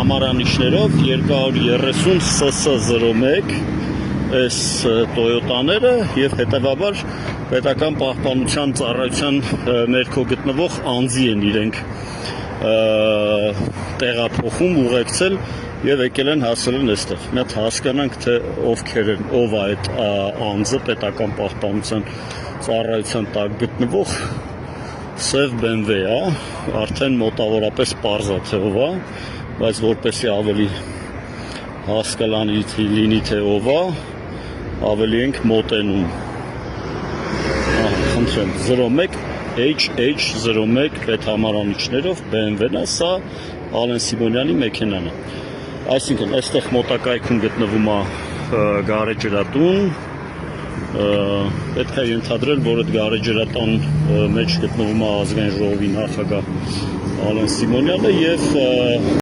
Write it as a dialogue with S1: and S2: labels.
S1: համարանիշներով 230 SS01 այս Toyota-ները եւ հետեւաբար պետական պահպանության ծառայության ներքո գտնվող անձի են իրենք տեղափոխում, ուղեկցել եւ եկել են հասել են այստեղ։ Մի հատ հասկանանք թե ովքեր են, ով է այդ անձը պետական պահպանության ծառայության տակ գտնվող սև BMW է, արդեն մոտավորապես պարզ է թե ով է, բայց որպեսզի ավելի հասկանալի լինի թե ով է, ավելի ենք մոտենում։ Խնդրեմ, 01 HH01 պետհամարանիշներով BMW-ն է, սա Ալեն Սիմոնյանի մեքենան է։ Այսինքն, այստեղ մոտակայքում գտնվում է գարեջրատուն, պետք է ենթադրել, որ այդ գարեջրատան մեջ գտնվում է ազգային ժողովի նախագահ Ալեն Սիմոնյանը եւ